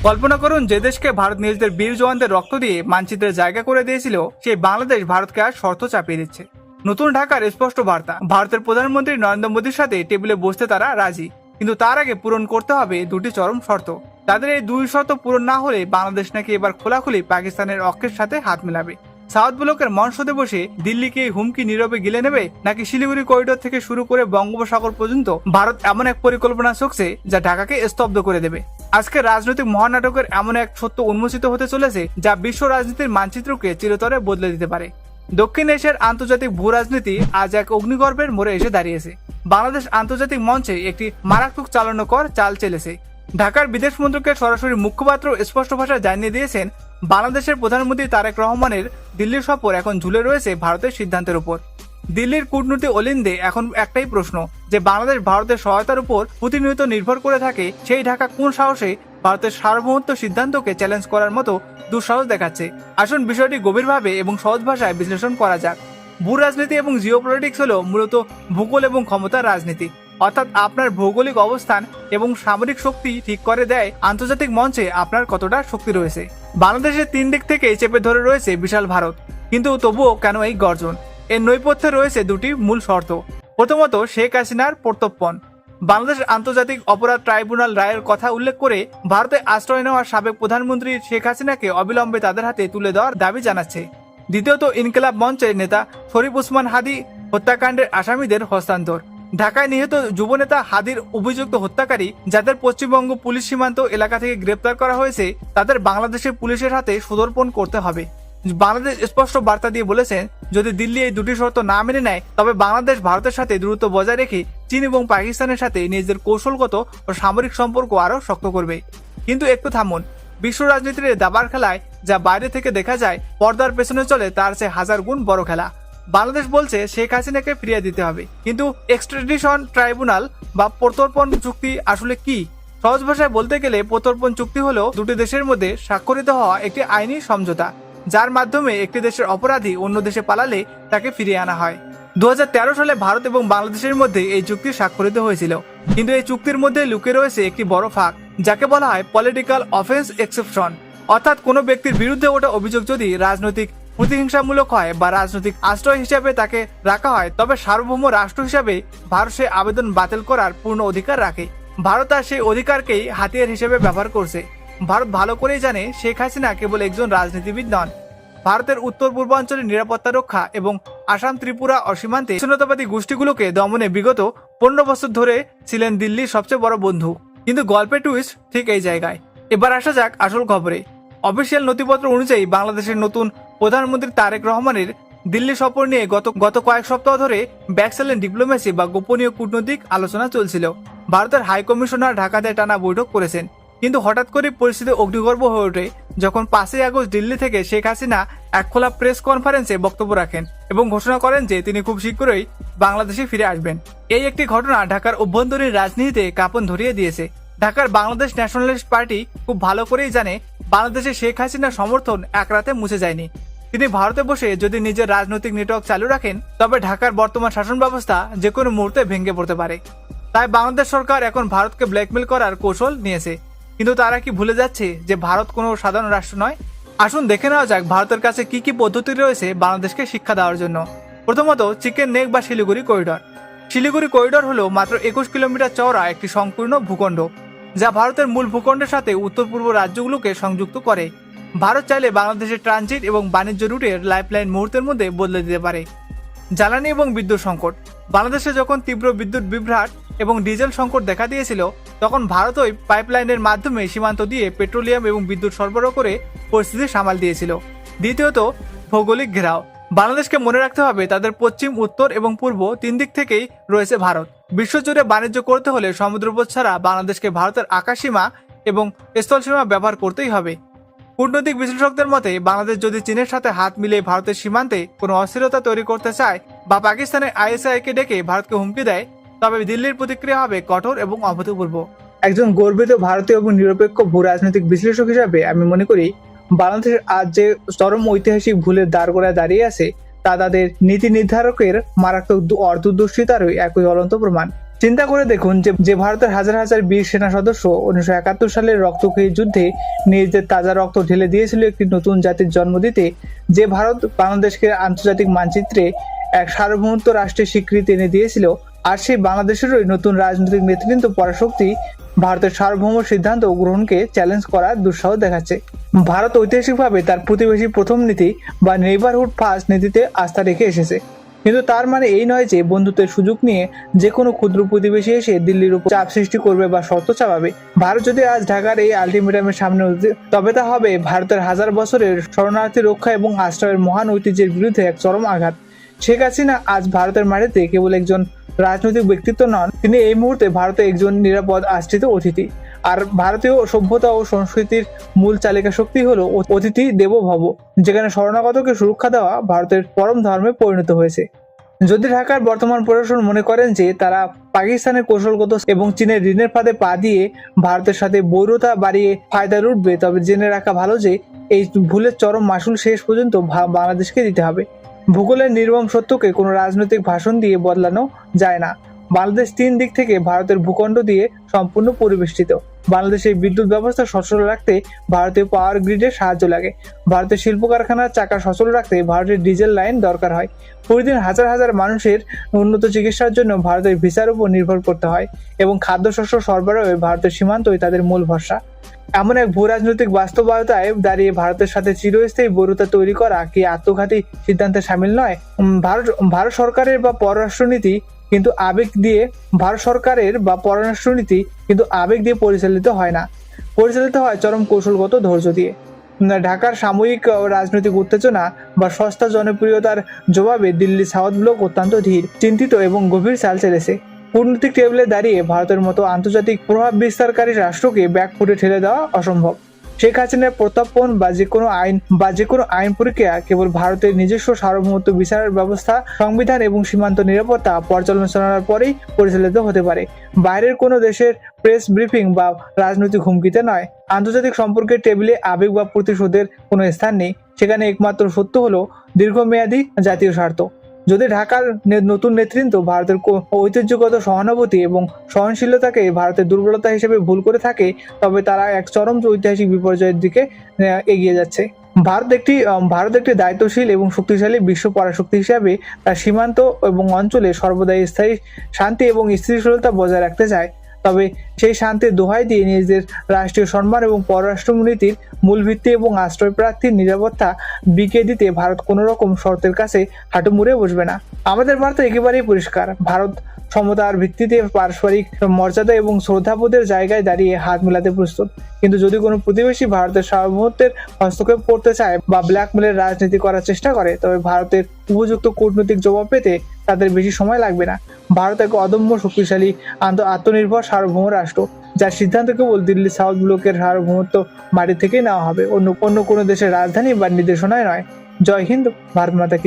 কল্পনা করুন, যে দেশকে ভারত নিজেদের বীর জওয়ানদের রক্ত দিয়ে মানচিত্রের জায়গা করে দিয়েছিল, সেই বাংলাদেশ ভারতকে আর শর্ত চাপিয়ে দিচ্ছে। নতুন ঢাকার স্পষ্ট বার্তা, ভারতের প্রধানমন্ত্রী নরেন্দ্র মোদীর সাথে টেবিলে বসতে তারা রাজি, কিন্তু তার আগে পূরণ করতে হবে দুটি চরম শর্ত। তাদের এই দুই শর্ত পূরণ না হলে বাংলাদেশ নাকি এবার খোলাখুলি পাকিস্তানের অক্ষের সাথে হাত মেলাবে। সাউথ ব্লকের মঞ্চতে বসে দিল্লিকে হুমকি নীরবে গিলে নেবে, নাকি শিলিগুড়ি করিডোর থেকে শুরু করে বঙ্গোপসাগর পর্যন্ত ভারত এমন এক পরিকল্পনা চলছে যা ঢাকাকে স্তব্ধ করে দেবে। আজকে রাজনৈতিক মহানাটকের এমন এক সত্য উন্মোচিত হতে চলেছে যা বিশ্ব রাজনীতির মানচিত্রকে চিরতরে বদলে দিতে পারে। দক্ষিণ এশিয়ার আন্তর্জাতিক ভূ রাজনীতি আজ এক অগ্নিগর্ভের মোড়ে এসে দাঁড়িয়েছে। বাংলাদেশ আন্তর্জাতিক মঞ্চে একটি মারাত্মক চালনকর চাল চেলেছে। ঢাকার বিদেশ মন্ত্রকের সরাসরি মুখপাত্র স্পষ্ট ভাষায় জানিয়ে দিয়েছেন, বাংলাদেশের প্রধানমন্ত্রী তারেক রহমানের দিল্লির সফর এখন ঝুলে রয়েছে ভারতের সিদ্ধান্তের উপর। দিল্লির কূটনীতি অলিন্দে এখন একটাই প্রশ্ন, যে বাংলাদেশ ভারতের সহায়তার উপর প্রতিনিয়ত নির্ভর করে থাকে, সেই ঢাকা কোন সাহসে ভারতের সার্বভৌমত্ব সিদ্ধান্তকে চ্যালেঞ্জ করার মতো দুঃসাহস দেখাচ্ছে। আসুন বিষয়টি গভীরভাবে এবং সহজ ভাষায় বিশ্লেষণ করা যাক। ভূ রাজনীতি এবং জিওপলিটিক্স হলো মূলত ভূগোল এবং ক্ষমতার রাজনীতি, অর্থাৎ আপনার ভৌগোলিক অবস্থান এবং সামরিক শক্তি ঠিক করে দেয় আন্তর্জাতিক মঞ্চে আপনার কতটা শক্তি রয়েছে। বাংলাদেশের তিন দিক থেকে চেপে ধরে রয়েছে বিশাল ভারত, কিন্তু তবুও কেন এই গর্জন? এর নৈপথ্যে রয়েছে দুটি মূল শর্ত। প্রথমত, শেখ হাসিনার প্রত্যর্পণ। বাংলাদেশ আন্তর্জাতিক অপরাধ ট্রাইব্যুনাল রায়ের কথা উল্লেখ করে ভারতে আশ্রয় নেওয়া সাবেক প্রধানমন্ত্রী শেখ হাসিনাকে অবিলম্বে তাদের হাতে তুলে দেওয়ার দাবি জানাচ্ছে। দ্বিতীয়ত, ইনকিলাব মঞ্চের নেতা শরীফ ওসমান হাদি হত্যাকাণ্ডের আসামিদের হস্তান্তর। ঢাকায় নিহত যুবনেতা হাদির অভিযুক্ত হত্যাকারী, যাদের পশ্চিমবঙ্গ পুলিশ সীমান্ত এলাকা থেকে গ্রেপ্তার করা হয়েছে, তাদের বাংলাদেশের পুলিশের হাতে সমর্পণ করতে হবে। বাংলাদেশ স্পষ্ট বার্তা দিয়ে বলেছেন, যদি দিল্লি এই দুটি শর্ত না মেনে নেয়, তবে বাংলাদেশ ভারতের সাথে দূরত্ব বজায় রেখে চীন এবং পাকিস্তানের সাথে নিজেদের কৌশলগত ও সামরিক সম্পর্ক আরও শক্ত করবে। কিন্তু একটু থামুন, বিশ্ব রাজনীতির দাবার খেলায় যা বাইরে থেকে দেখা যায়, পর্দার পেছনে চলে তার চেয়ে হাজার গুণ বড় খেলা। বাংলাদেশ বলছে শেখ হাসিনাকে ফিরিয়ে দিতে হবে, কিন্তু এক্সট্রাডিশন ট্রাইব্যুনাল বা প্রত্যর্পণ চুক্তি আসলে কি? সহজ ভাষায় বলতে গেলে প্রত্যর্পণ চুক্তি হলো দুটি দেশের মধ্যে স্বাক্ষরিত হওয়া একটি আইনি সমঝোতা, যার মাধ্যমে একটি দেশের অপরাধী অন্য দেশে পালালে তাকে ফিরিয়ে আনা হয়। 2013 সালে ভারত এবং বাংলাদেশের মধ্যে এই চুক্তি স্বাক্ষরিত হয়েছিল, কিন্তু এই চুক্তির মধ্যে লুকিয়ে রয়েছে একটি বড় ফাঁক, যাকে বলা হয় পলিটিক্যাল অফেন্স এক্সেপশন। অর্থাৎ কোনো ব্যক্তির বিরুদ্ধে ওঠা অভিযোগ যদি রাজনৈতিক প্রতিহিংসামূলক হয় বা রাজনৈতিক আশ্রয় হিসাবে তাকে রাখা হয়, তবে সার্বভৌম রাষ্ট্র হিসাবে ভারত সেই আবেদন বাতিল করার পূর্ণ অধিকার রাখে। ভারত আর সেই অধিকারকেই হাতিয়ার হিসেবে ব্যবহার করছে। ভারত ভালো করেই জানে শেখ হাসিনা কেবল একজন রাজনীতিবিদ নন। ভারতের উত্তর পূর্বাঞ্চলের নিরাপত্তা রক্ষা এবং আসাম ত্রিপুরা অসীমান্তে বিচ্ছিন্নতাবাদী গোষ্ঠীগুলোকে দমনে বিগত 15 বছর ধরে ছিলেন দিল্লির সবচেয়ে বড় বন্ধু। কিন্তু গল্পের টুইস্ট ঠিক এই জায়গায়। এবার আসা যাক আসল খবরে। অফিসিয়াল নথিপত্র অনুযায়ী বাংলাদেশের নতুন প্রধানমন্ত্রী তারেক রহমানের দিল্লি সফর নিয়ে গত কয়েক সপ্তাহ ধরে ব্যাকসেলেন ডিপ্লোমেসি বা গোপনীয় কূটনৈতিক আলোচনা চলছিল। ভারতের হাই কমিশনার ঢাকাতে টানা বৈঠক করেছেন, কিন্তু হঠাৎ করে পরিস্থিতি অগ্নিগর্ভ হয়ে ওঠে যখন 5 আগস্ট দিল্লি থেকে শেখ হাসিনা এক খোলা প্রেস কনফারেন্সে বক্তব্য রাখেন এবং ঘোষণা করেন যে তিনি খুব শীঘ্রই বাংলাদেশে ফিরে আসবেন। এই একটি ঘটনা ঢাকার অভ্যন্তরীণ রাজনীতিতে কাঁপন ধরিয়ে দিয়েছে। ঢাকার বাংলাদেশ ন্যাশনালিস্ট পার্টি খুব ভালো করেই জানে, বাংলাদেশে শেখ হাসিনার সমর্থন এক রাতে মুছে যায়নি। তিনি ভারতে বসে যদি নিজের রাজনৈতিক নেটওয়ার্ক চালু রাখেন, তবে ঢাকার বর্তমান শাসন ব্যবস্থা যে কোনো মুহূর্তে ভেঙে পড়তে পারে। তাই বাংলাদেশ সরকার এখন ভারতকে ব্ল্যাকমেল করার কৌশল নিয়েছে। কিন্তু তারা কি ভুলে যাচ্ছে যে ভারত কোনো সাধারণ রাষ্ট্র নয়? আসুন দেখে নেওয়া যাক ভারতের কাছে কি কি পদ্ধতি রয়েছে বাংলাদেশকে শিক্ষা দেওয়ার জন্য। প্রথমত, চিকেন নেক বা শিলিগুড়ি করিডর। শিলিগুড়ি করিডর হলো মাত্র 21 কিলোমিটার চওড়া একটি সংকীর্ণ ভূখণ্ড, যা ভারতের মূল ভূখণ্ডের সাথে উত্তর পূর্ব রাজ্যগুলোকে সংযুক্ত করে। ভারত চাইলে বাংলাদেশের ট্রানজিট এবং বাণিজ্য রুটের লাইফলাইন মুহূর্তের মধ্যে বদলে দিতে পারে। জ্বালানি এবং বিদ্যুৎ সংকট। বাংলাদেশে যখন তীব্র বিদ্যুৎ বিভ্রাট এবং ডিজেল সংকট দেখা দিয়েছিল, তখন ভারতই পাইপলাইনের মাধ্যমে সীমান্ত দিয়ে পেট্রোলিয়াম এবং বিদ্যুৎ সরবরাহ করে পরিস্থিতি সামাল দিয়েছিল। দ্বিতীয়ত, ভৌগোলিক ঘেরাও। বাংলাদেশকে মনে রাখতে হবে তাদের পশ্চিম, উত্তর এবং পূর্ব তিন দিক থেকেই রয়েছে ভারত। বিশ্বজুড়ে বাণিজ্য করতে হলে সমুদ্রপথ ছাড়া বাংলাদেশকে ভারতের আকাশসীমা এবং স্থলসীমা ব্যবহার করতেই হবে। কূটনৈতিক বিশ্লেষকদের মতে, বাংলাদেশ যদি চীনের সাথে হাত মিলিয়ে ভারতের সীমান্তে কোনো অস্থিরতা তৈরি করতে চায় বা পাকিস্তানের আইএসআইকে ডেকে ভারতকে হুমকি দেয়, তবে দিল্লির প্রতিক্রিয়া হবে কঠোর এবং অভূতপূর্ব। একজন গর্বিত ভারতীয় এবং নিরপেক্ষ ভূ রাজনৈতিক বিশ্লেষক হিসাবে আমি মনে করি, বাংলাদেশের আজ যে চরম ঐতিহাসিক ভুলের দাঁড়গোড়ায় দাঁড়িয়ে আছে, তা তাদের নীতি নির্ধারকের মারাত্মক অর্থদূষিতারই একই জ্বলন্ত প্রমাণ। চিন্তা করে দেখুন যে ভারতের হাজার হাজার বীর সেনা সদস্য 1971 সালের রক্তক্ষয়ী যুদ্ধে নিজেদের তাজা রক্ত ঢেলে দিয়েছিল একটি নতুন জাতির জন্ম দিতে, যে ভারত বাংলাদেশকে আন্তর্জাতিক মানচিত্রে এক সার্বভৌমত্ব রাষ্ট্রের স্বীকৃতি এনে দিয়েছিল, আর সেই বাংলাদেশেরই নতুন রাজনৈতিক নেতৃত্ব পরাশক্তি ভারতের সার্বভৌম সিদ্ধান্ত গ্রহণকে চ্যালেঞ্জ করার দুঃসাহস দেখাচ্ছে। ভারত ঐতিহাসিকভাবে তার প্রতিবেশী প্রথম নীতি বা নেইবারহুড ফার্স্ট নীতিতে আস্থা রেখে এসেছে, কিন্তু তার মানে এই নয় যে বন্ধুত্বের সুযোগ নিয়ে যে কোনো ক্ষুদ্র প্রতিবেশী এসে দিল্লির উপর চাপ সৃষ্টি করবে বা শর্ত চাপাবে। ভারত যদি আজ ঢাকার এই আলটিমেটামের সামনে তবে তা হবে ভারতের হাজার বছরের শরণার্থী রক্ষা এবং আশ্রয়ের মহান ঐতিহ্যের বিরুদ্ধে এক চরম আঘাত। শেখ হাসিনা আজ ভারতের মাটিতে কেবল একজন রাজনৈতিক ব্যক্তিত্ব নন, তিনি এই মুহূর্তে ভারতে একজন নিরাপদ আশ্রিত অতিথি। আর ভারতীয় সভ্যতা ও সংস্কৃতির মূল চালিকা শক্তি হলো অতিথি দেবো ভব, যেখানে শরণাগতকে সুরক্ষা দেওয়া ভারতের পরম ধর্মে পরিণত হয়েছে। যদি ঢাকার বর্তমান প্রশাসন মনে করেন যে তারা পাকিস্তানের কৌশলগত এবং চীনের ঋণের ফাঁদে পা দিয়ে ভারতের সাথে বৈরতা বাড়িয়ে ফায়দা লুটবে, তবে জেনে রাখা ভালো যে এই ভুলের চরম মাসুল শেষ পর্যন্ত বাংলাদেশকে দিতে হবে। ভূগোলের নির্মম সত্যকে কোনো রাজনৈতিক ভাষণ দিয়ে বদলানো যায় না। বাংলাদেশ 3 দিক থেকে ভারতের ভূখণ্ড দিয়ে সম্পূর্ণ পরিবেষ্টিত। বাংলাদেশের বিদ্যুৎ ব্যবস্থা সচল রাখতে ভারতীয় পাওয়ার গ্রিডের সাহায্য লাগে। ভারতের শিল্প কারখানার চাকা সচল রাখতে ভারতের ডিজেল লাইন দরকার হয়। প্রতিদিন হাজার হাজার মানুষের উন্নত চিকিৎসার জন্য ভারতের ভিসার উপর নির্ভর করতে হয় এবং খাদ্যশস্য সরবরাহে ভারতের সীমান্তই তাদের মূল ভরসা। এমন এক ভূ রাজনৈতিক বাস্তবতায় দাঁড়িয়ে ভারতের সাথে চিরস্থায়ী বৈরতা তৈরি করা কি আত্মঘাতী সিদ্ধান্তে সামিল নয়? ভারত সরকারের বা পররাষ্ট্রনীতি কিন্তু আবেগ দিয়ে পরিচালিত হয় না, পরিচালিত হয় চরম কৌশলগত ধৈর্য দিয়ে। ঢাকার সাময়িক রাজনৈতিক উত্তেজনা বা সস্তা জনপ্রিয়তার জবাবে দিল্লি সাউথ ব্লক অত্যন্ত ধীর, চিন্তিত এবং গভীর চাল চলেছে। কূটনৈতিক টেবিলে দাঁড়িয়ে ভারতের মতো আন্তর্জাতিক প্রভাব বিস্তারকারী রাষ্ট্রকে ব্যাকফুটে ঠেলে দেওয়া অসম্ভব। শেখ হাসিনার প্রত্যাপন বা যে কোনো আইন প্রক্রিয়া কেবল ভারতের নিজস্ব সার্বভৌমত্ব বিচার ব্যবস্থা, সংবিধান এবং সীমান্ত নিরাপত্তা পর্যালোচনার পরেই পরিচালিত হতে পারে, বাইরের কোনো দেশের প্রেস ব্রিফিং বা রাজনৈতিক হুমকিতে নয়। আন্তর্জাতিক সম্পর্কের টেবিলে আবেগ বা প্রতিশোধের কোনো স্থান নেই, সেখানে একমাত্র সত্য হলো দীর্ঘমেয়াদী জাতীয় স্বার্থ। যদি ঢাকার নতুন নেতৃত্ব ভারতের ঐতিহ্যগত সহানুভূতি এবং সহনশীলতাকে ভারতের দুর্বলতা হিসেবে ভুল করে থাকে, তবে তারা এক চরম ঐতিহাসিক বিপর্যয়ের দিকে এগিয়ে যাচ্ছে। ভারত একটি দায়িত্বশীল এবং শক্তিশালী বিশ্ব পরাশক্তি হিসাবে তার সীমান্ত এবং অঞ্চলে সর্বদাই স্থায়ী শান্তি এবং স্থিতিশীলতা বজায় রাখতে চায়। তবে সেই শান্তির দোহাই দিয়ে নিজেদের রাষ্ট্রীয় সম্মান এবং পররাষ্ট্রনীতির মূল ভিত্তি এবং আশ্রয় প্রার্থীর নিরাপত্তা বিকে দিতে ভারত কোনো রকম শর্তের কাছে হাঁটু মুড়ে বসবে না। আমাদের বার্তা একেবারেই পরিষ্কার, ভারত সমতার ভিত্তিতে পারস্পরিক মর্যাদা এবং শ্রদ্ধাবোধের জায়গায় দাঁড়িয়ে হাত মেলাতে প্রস্তুত, কিন্তু যদি কোনো প্রতিবেশী ভারতের সার্বভৌমত্বের হস্তক্ষেপ করতে চায় বা ব্ল্যাকমেলের রাজনীতি করার চেষ্টা করে, তবে ভারতের উপযুক্ত কূটনৈতিক জবাব পেতে তাদের বেশি সময় লাগবে না। ভারত এক অদম্য শক্তিশালী আত্মনির্ভর সার্বভৌম রাষ্ট্র, যার সিদ্ধান্ত কেবল দিল্লি সাউথ ব্লকের সার্বভৌমত্ব মাটি থেকেই নেওয়া হবে, অন্য কোনো দেশের রাজধানী বা নির্দেশনায় নয়। জয় হিন্দ, ভারত মাতা কি।